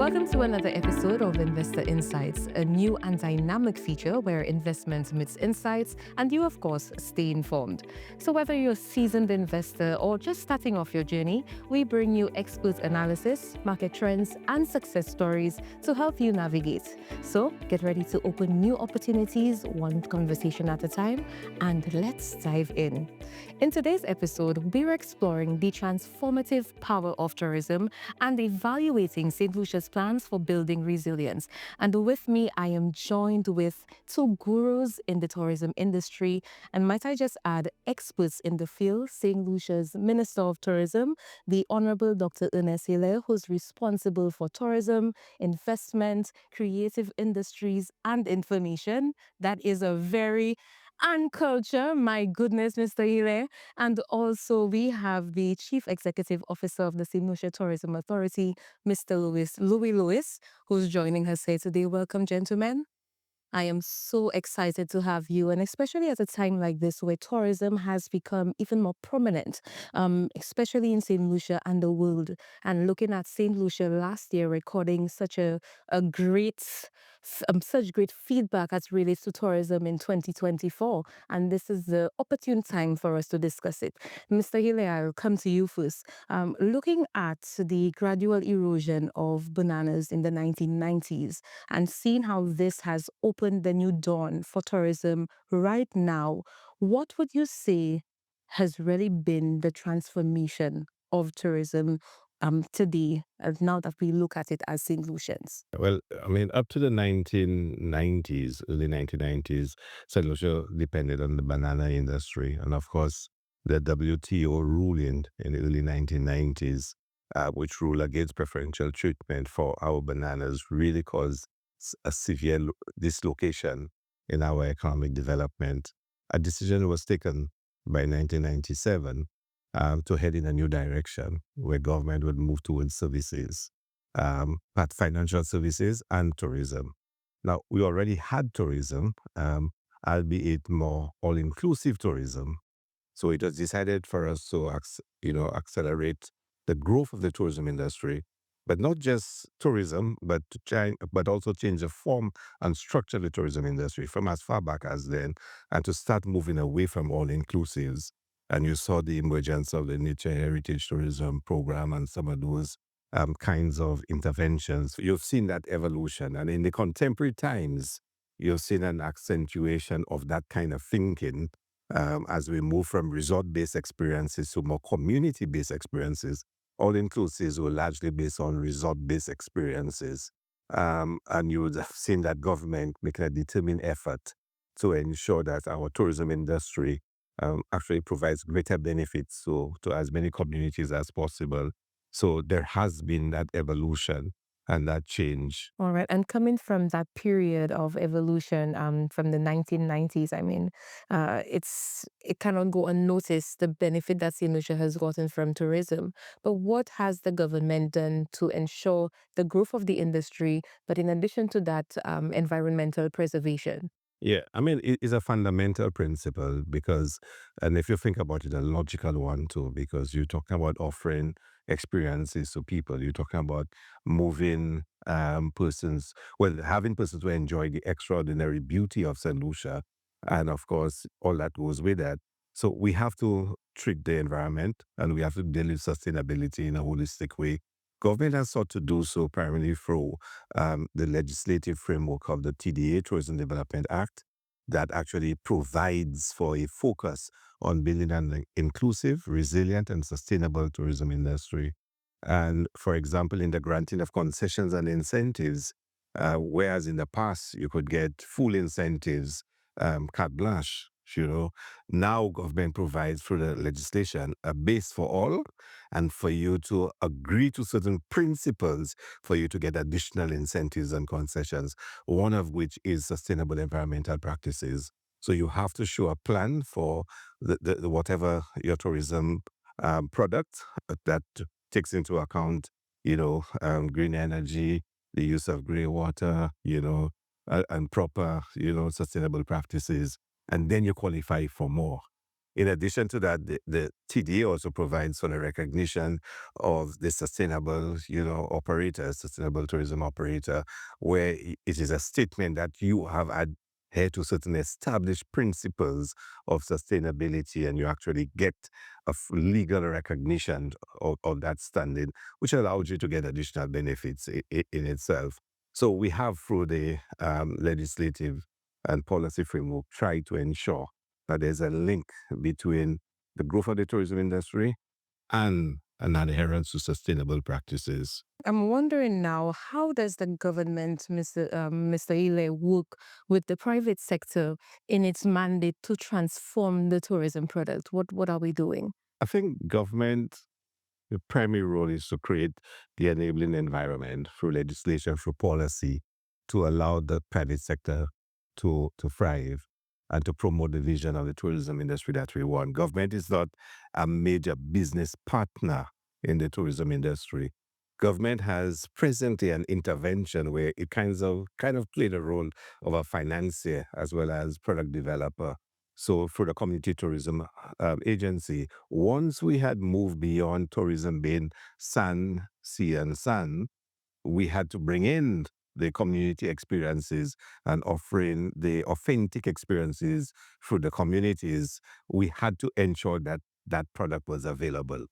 Welcome to another episode of Investor Insights, a new and dynamic feature where investment meets insights and you, of course, stay informed. So, whether you're a seasoned investor or just starting off your journey, we bring you expert analysis, market trends, and success stories to help you navigate. So, get ready to open new opportunities, one conversation at a time, and let's dive in. In today's episode, we're exploring the transformative power of tourism and evaluating St. Lucia's plans for building resilience. And with me, I am joined with two gurus in the tourism industry, and might I just add, experts in the field, St. Lucia's Minister of Tourism, the Honorable Dr. Ernest Hilaire, who's responsible for tourism, investment, creative industries, and information. That is a very and culture. My goodness, Mr. Hilaire. And also, we have the Chief Executive Officer of the Saint Lucia Tourism Authority, Mr. Louis Lewis, who's joining us here today. Welcome, gentlemen. I am so excited to have you, and especially at a time like this where tourism has become even more prominent, especially in St. Lucia and the world. And looking at St. Lucia last year, recording a great, such great feedback as relates to tourism in 2024. And this is the opportune time for us to discuss it. Mr. Hilaire, I'll come to you first. Looking at the gradual erosion of bananas in the 1990s, and seeing how this has opened the new dawn for tourism right now, what would you say has really been the transformation of tourism today, now that we look at it as St. Lucians? Well, I mean, up to the 1990s, early 1990s, Saint Lucia depended on the banana industry. And of course, the WTO ruling in the early 1990s, which ruled against preferential treatment for our bananas, really caused a severe dislocation in our economic development. A decision was taken by 1997 to head in a new direction where government would move towards services, but financial services and tourism. Now, we already had tourism, albeit more all-inclusive tourism. So it was decided for us to, accelerate the growth of the tourism industry, but not just tourism, but also change the form and structure of the tourism industry from as far back as then, and to start moving away from all-inclusives. And you saw the emergence of the nature heritage tourism program and some of those kinds of interventions. You've seen that evolution. And in the contemporary times, you've seen an accentuation of that kind of thinking as we move from resort-based experiences to more community-based experiences. All inclusives were largely based on resort-based experiences. And you would have seen that government making a determined effort to ensure that our tourism industry actually provides greater benefits to as many communities as possible. So there has been that evolution and that change. All right. And coming from that period of evolution, from the 1990s, I mean, it cannot go unnoticed the benefit that St. Lucia has gotten from tourism. But what has the government done to ensure the growth of the industry, but in addition to that, environmental preservation? Yeah, I mean, it is a fundamental principle because, and if you think about it, a logical one too, because you're talking about offering experiences to people. You're talking about moving persons, well, having persons who enjoy the extraordinary beauty of St. Lucia. And of course, all that goes with that. So we have to treat the environment and we have to deal with sustainability in a holistic way. Government has sought to do so primarily through the legislative framework of the TDA, Tourism Development Act, that actually provides for a focus on building an inclusive, resilient, and sustainable tourism industry. And for example, in the granting of concessions and incentives, whereas in the past you could get full incentives, carte blanche, now government provides through the legislation a base for all and for you to agree to certain principles for you to get additional incentives and concessions, one of which is sustainable environmental practices. So you have to show a plan for the whatever your tourism product that takes into account, green energy, the use of grey water, and proper, sustainable practices. And then you qualify for more. In addition to that, the TDA also provides for the recognition of the sustainable, operator, sustainable tourism operator, where it is a statement that you have adhered to certain established principles of sustainability, and you actually get a legal recognition of that standing, which allows you to get additional benefits in itself. So we have, through the legislative and policy framework, tried to ensure that there's a link between the growth of the tourism industry and an adherence to sustainable practices. I'm wondering now, how does the government, Mr. Ile, work with the private sector in its mandate to transform the tourism product? What are we doing? I think government, the primary role is to create the enabling environment through legislation, through policy, to allow the private sector to thrive and to promote the vision of the tourism industry that we want. Government is not a major business partner in the tourism industry. Government has presently an intervention where it kind of played a role of a financier as well as product developer. So for the community tourism agency, once we had moved beyond tourism being sun, sea, and sun, we had to bring in the community experiences and offering the authentic experiences through the communities. We had to ensure that that product was available.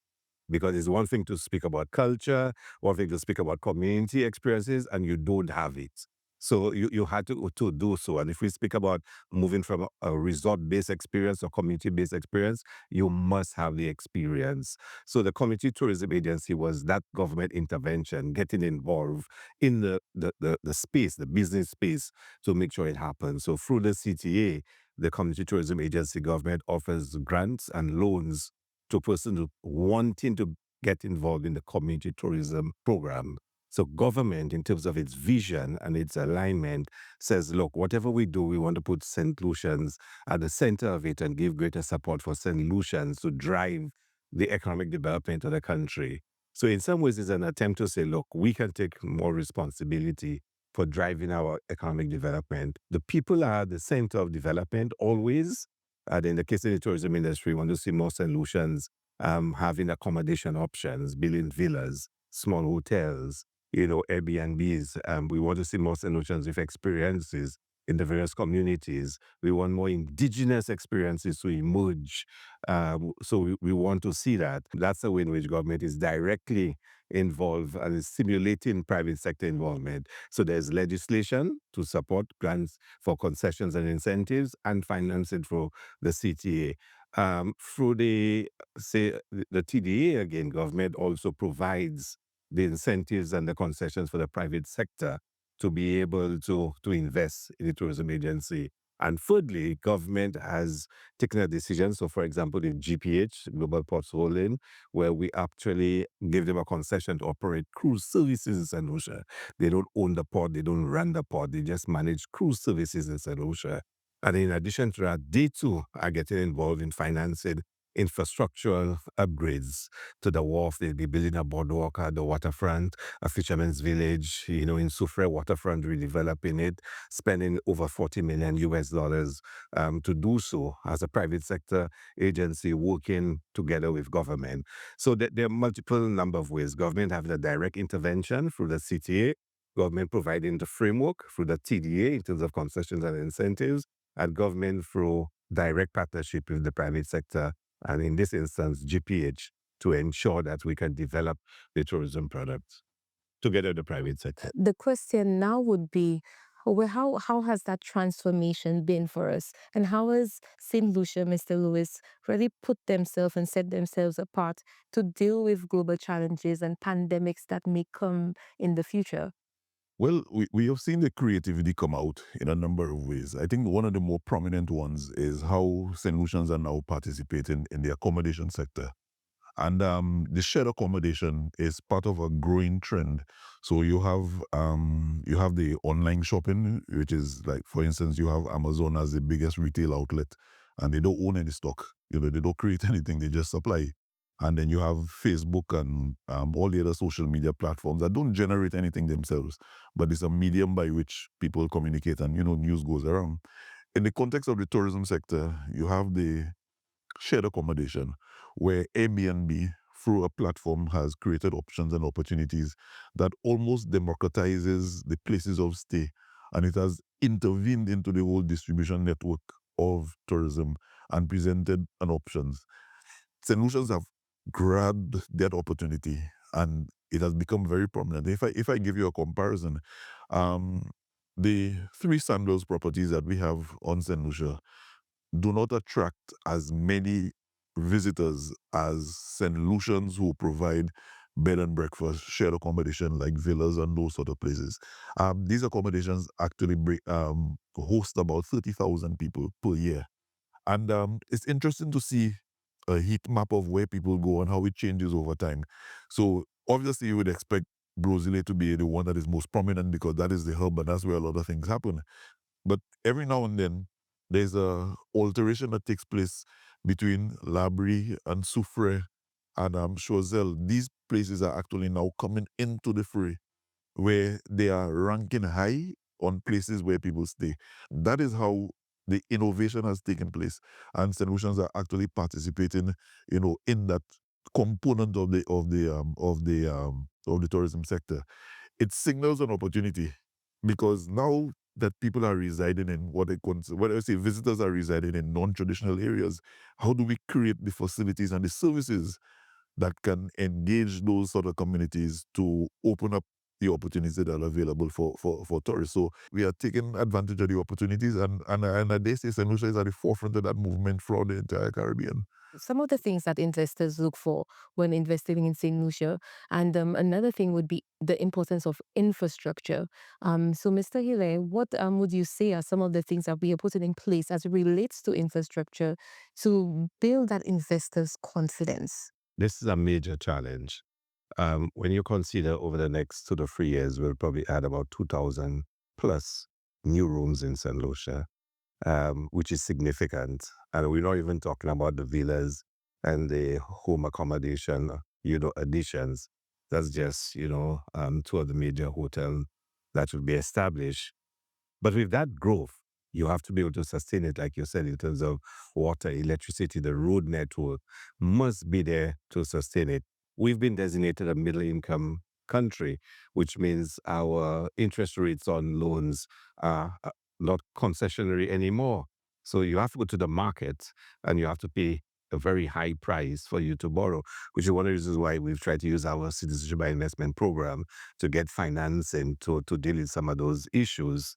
Because it's one thing to speak about culture, one thing to speak about community experiences, and you don't have it. So you had to do so. And if we speak about moving from a resort-based experience or community-based experience, you must have the experience. So the Community Tourism Agency was that government intervention, getting involved in the space, the business space, to make sure it happens. So through the CTA, the Community Tourism Agency, government offers grants and loans to persons wanting to get involved in the community tourism program. So government, in terms of its vision and its alignment, says, look, whatever we do, we want to put St. Lucians at the center of it and give greater support for St. Lucians to drive the economic development of the country. So in some ways, it's an attempt to say, look, we can take more responsibility for driving our economic development. The people are at the center of development always. And in the case of the tourism industry, we want to see more solutions, having accommodation options, building villas, small hotels, Airbnbs. We want to see more solutions with experiences in the various communities. We want more indigenous experiences to emerge. So we want to see that. That's the way in which government is directly involved and is stimulating private sector involvement. So there's legislation to support grants for concessions and incentives and financing for the CTA. Through the TDA, again, government also provides the incentives and the concessions for the private sector to be able to invest in the tourism agency. And thirdly, government has taken a decision. So, for example, the GPH, Global Ports Holding, where we actually give them a concession to operate cruise services in St. Lucia. They don't own the port, they don't run the port, they just manage cruise services in St. Lucia. And in addition to that, they too are getting involved in financing infrastructural upgrades to the wharf. They'll be building a boardwalk at the waterfront, a fisherman's village, in Soufrière waterfront, redeveloping it, spending over 40 million US dollars to do so as a private sector agency working together with government. So there are multiple number of ways. Government having a direct intervention through the CTA, government providing the framework through the TDA in terms of concessions and incentives, and government through direct partnership with the private sector, and in this instance, GPH, to ensure that we can develop the tourism products together with the private sector. The question now would be, how has that transformation been for us? And how has St. Lucia, Mr. Lewis, really put themselves and set themselves apart to deal with global challenges and pandemics that may come in the future? Well, we have seen the creativity come out in a number of ways. I think one of the more prominent ones is how St. Lucians are now participating in the accommodation sector. And the shared accommodation is part of a growing trend. So you have the online shopping, which is like, for instance, you have Amazon as the biggest retail outlet, and they don't own any stock. They don't create anything; they just supply. And then you have Facebook and all the other social media platforms that don't generate anything themselves, but it's a medium by which people communicate, and news goes around. In the context of the tourism sector, you have shared accommodation, where Airbnb, through a platform, has created options and opportunities that almost democratizes the places of stay. And it has intervened into the whole distribution network of tourism and presented an options. St. Lucians have grabbed that opportunity and it has become very prominent. If I give you a comparison, um, the three Sandals properties that we have on St. Lucia do not attract as many visitors as St. Lucians who provide bed and breakfast, shared accommodation like villas and those sort of places. These accommodations actually host about 30,000 people per year. And it's interesting to see a heat map of where people go and how it changes over time. So obviously you would expect Brozile to be the one that is most prominent because that is the hub and that's where a lot of things happen. But every now and then, there's a alteration that takes place between Labri and Soufre and Choiseul. These places are actually now coming into the fray, where they are ranking high on places where people stay. That is how the innovation has taken place, and solutions are actually participating, in that component of the tourism sector. It signals an opportunity because now that people are residing in what I say, visitors are residing in non-traditional areas. How do we create the facilities and the services that can engage those sort of communities to open up the opportunities that are available for tourists? So we are taking advantage of the opportunities, and they say St. Lucia is at the forefront of that movement throughout the entire Caribbean. Some of the things that investors look for when investing in St. Lucia. And another thing would be the importance of infrastructure. So, Mr. Hilaire, what would you say are some of the things that we are putting in place as it relates to infrastructure to build that investors' confidence? This is a major challenge. When you consider over the next 2 to 3 years, we'll probably add about 2,000 plus new rooms in St. Lucia, which is significant. And we're not even talking about the villas and the home accommodation, additions. That's just, two of the major hotels that will be established. But with that growth, you have to be able to sustain it, like you said, in terms of water, electricity, the road network must be there to sustain it. We've been designated a middle income country, which means our interest rates on loans are not concessionary anymore. So you have to go to the market and you have to pay a very high price for you to borrow, which is one of the reasons why we've tried to use our citizenship by investment program to get financing to deal with some of those issues.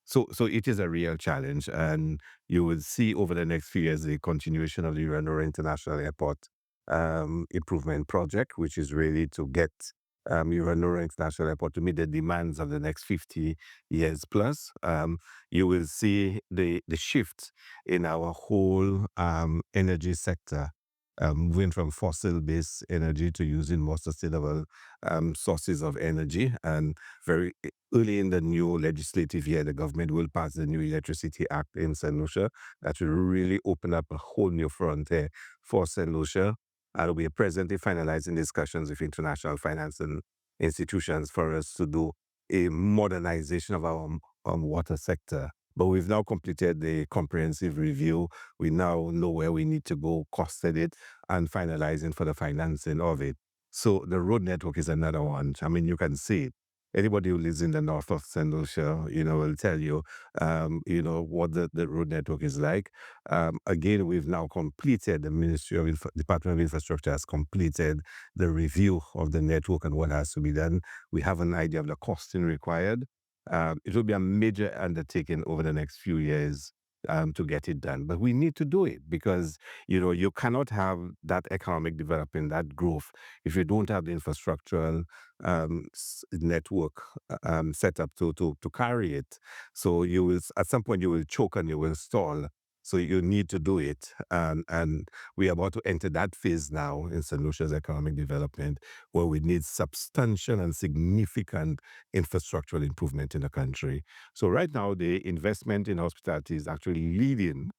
So it is a real challenge, and you will see over the next few years the continuation of the Uranora International Airport improvement project, which is really to get Uranora International Airport to meet the demands of the next 50 years plus. You will see the shift in our whole energy sector. Moving from fossil-based energy to using more sustainable sources of energy, and very early in the new legislative year, the government will pass the new Electricity Act in St. Lucia that will really open up a whole new frontier for St. Lucia. And we are presently finalizing discussions with international financing institutions for us to do a modernization of our water sector. But we've now completed the comprehensive review. We now know where we need to go, costed it, and finalizing for the financing of it. So the road network is another one. I mean, you can see it. Anybody who lives in the north of St. Lucia, will tell you, what the road network is like. Again, we've now completed, the Ministry of Department of Infrastructure has completed the review of the network and what has to be done. We have an idea of the costing required. It will be a major undertaking over the next few years to get it done. But we need to do it because, you cannot have that economic development, that growth, if you don't have the infrastructural network set up to carry it. So you will, at some point, you will choke and you will stall. So you need to do it. And we are about to enter that phase now in St. Lucia's economic development where we need substantial and significant infrastructural improvement in the country. So right now, the investment in hospitality is actually leading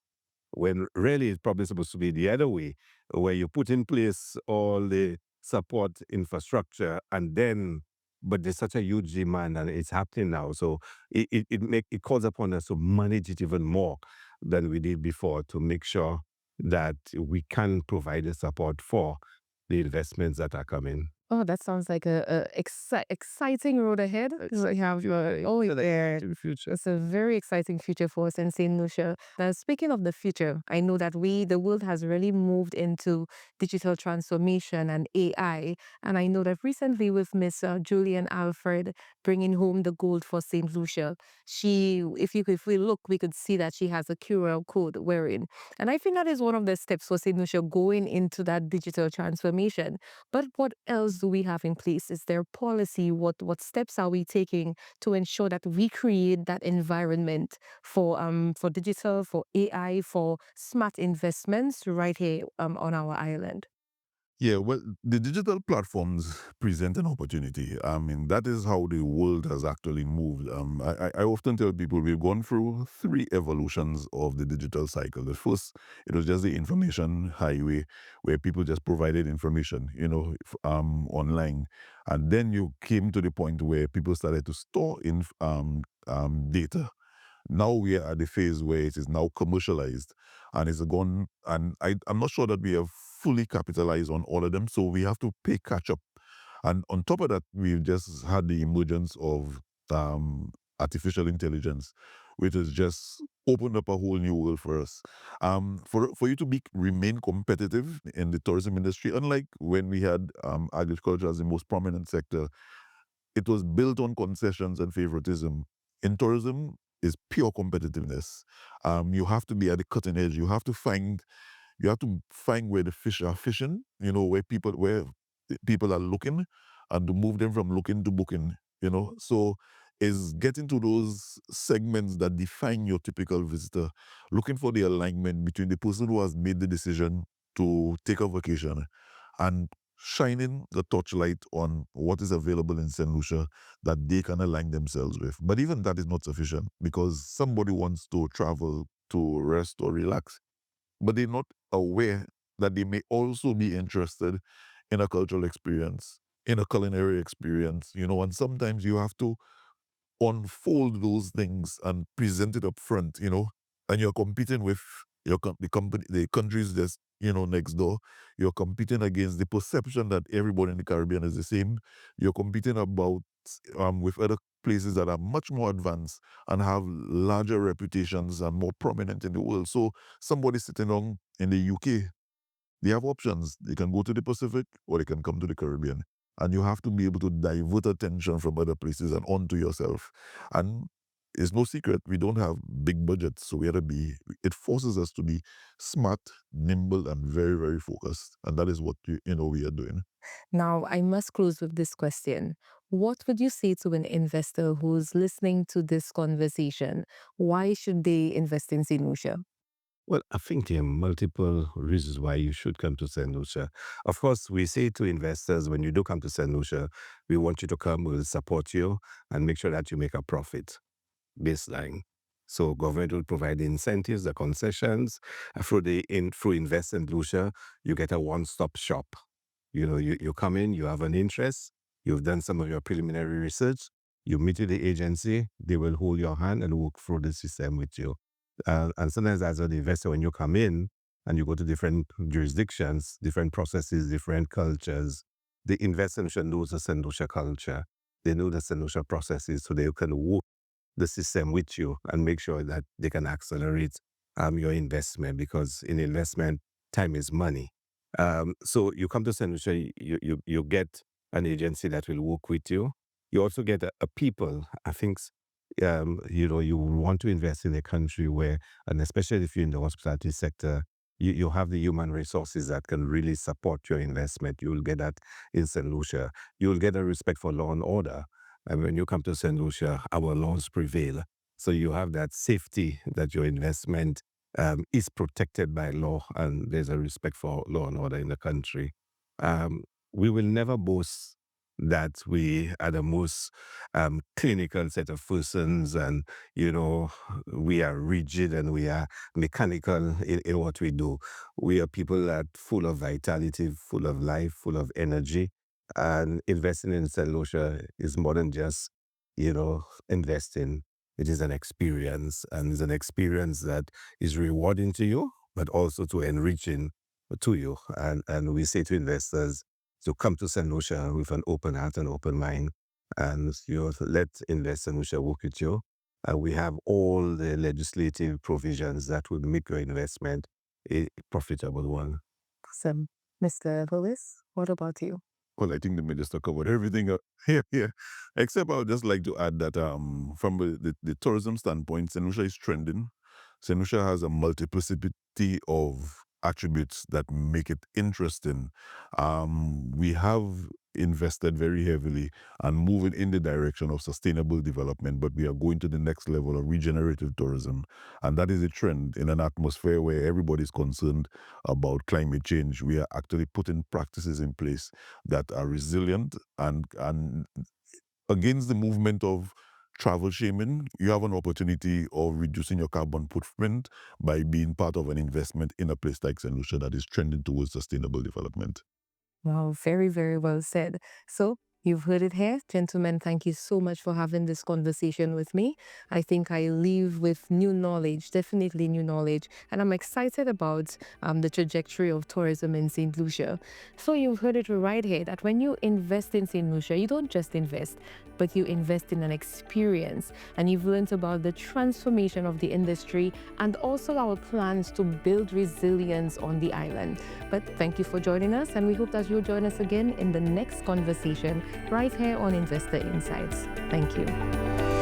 when really it's probably supposed to be the other way, where you put in place all the support infrastructure and then, but there's such a huge demand and it's happening now. So it calls upon us to manage it even more than we did before to make sure that we can provide the support for the investments that are coming. Oh, that sounds like exciting road ahead. So you have your oh there. To the future. It's a very exciting future for us in Saint Lucia. Now, speaking of the future, I know that the world has really moved into digital transformation and AI. And I know that recently with Miss Julian Alfred bringing home the gold for Saint Lucia, if we look, we could see that she has a QR code wearing. And I think that is one of the steps for Saint Lucia going into that digital transformation. But what else do we have in place? Is there policy? What steps are we taking to ensure that we create that environment for digital, for AI, for smart investments right here on our island? Yeah, well, the digital platforms present an opportunity. I mean, that is how the world has actually moved. I often tell people we've gone through three evolutions of the digital cycle. The first, it was just the information highway where people just provided information, online. And then you came to the point where people started to store in data. Now we are at the phase where it is now commercialized and it's gone. And I'm not sure that we have fully capitalized on all of them. So we have to pay catch up. And on top of that, we've just had the emergence of artificial intelligence, which has just opened up a whole new world for us. For you to remain competitive in the tourism industry, unlike when we had agriculture as the most prominent sector, it was built on concessions and favoritism. In tourism, is pure competitiveness. You have to be at the cutting edge. You have to find where the fish are fishing. Where people are looking, and to move them from looking to booking. So is getting to those segments that define your typical visitor, looking for the alignment between the person who has made the decision to take a vacation and shining the torchlight on what is available in St. Lucia that they can align themselves with. But even that is not sufficient because somebody wants to travel to rest or relax, but they're not aware that they may also be interested in a cultural experience, in a culinary experience, and sometimes you have to unfold those things and present it up front, and you're competing with the company, the countries that's next door. You're competing against the perception that everybody in the Caribbean is the same. You're competing about with other places that are much more advanced and have larger reputations and more prominent in the world. So somebody sitting on in the UK, they have options. They can go to the Pacific or they can come to the Caribbean. And you have to be able to divert attention from other places and onto yourself. And it's no secret, we don't have big budgets. So it forces us to be smart, nimble, and very, very focused. And that is what we are doing. Now, I must close with this question. What would you say to an investor who's listening to this conversation? Why should they invest in St. Lucia? Well, I think there are multiple reasons why you should come to St. Lucia. Of course, we say to investors, when you do come to St. Lucia, we want you to come, we'll support you and make sure that you make a profit baseline. So government will provide the incentives, the concessions. Through Invest St. Lucia, you get a one-stop shop. You come in, you have an interest, you've done some of your preliminary research, you meet with the agency, they will hold your hand and work through the system with you. And sometimes as an investor, when you come in and you go to different jurisdictions, different processes, different cultures, the investor should know the St. Lucia culture. They know the St. Lucia processes, so they can work the system with you and make sure that they can accelerate your investment, because in investment, time is money. So you come to St. Lucia, you get an agency that will work with you. You also get a people. I think, you want to invest in a country where, and especially if you're in the hospitality sector, you have the human resources that can really support your investment. You will get that in St. Lucia. You will get a respect for law and order. And when you come to St. Lucia, our laws prevail. So you have that safety that your investment is protected by law, and there's a respect for law and order in the country. Um, we will never boast that we are the most clinical set of persons, and we are rigid and we are mechanical in what we do. We are people that full of vitality, full of life, full of energy, and investing in St. Lucia is more than just investing. It is an experience, and it's an experience that is rewarding to you, but also to enriching to you. And we say to investors to come to St. Lucia with an open heart and open mind, and let Invest St. Lucia work with you. We have all the legislative provisions that will make your investment a profitable one. Awesome. Mr. Lewis, what about you? Well, I think the minister covered everything here. Except I would just like to add that from the tourism standpoint, St. Lucia is trending. St. Lucia has a multiplicity of attributes that make it interesting. We have invested very heavily and moving in the direction of sustainable development, but we are going to the next level of regenerative tourism. And that is a trend in an atmosphere where everybody's concerned about climate change. We are actually putting practices in place that are resilient and against the movement of travel shaming. You have an opportunity of reducing your carbon footprint by being part of an investment in a place like St. Lucia that is trending towards sustainable development. Wow, very, very well said. So, you've heard it here. Gentlemen, thank you so much for having this conversation with me. I think I leave with new knowledge, definitely new knowledge, and I'm excited about the trajectory of tourism in St. Lucia. So, you've heard it right here that when you invest in St. Lucia, you don't just invest, but you invest in an experience. And you've learned about the transformation of the industry and also our plans to build resilience on the island. But thank you for joining us, and we hope that you'll join us again in the next conversation right here on Investor Insights. Thank you.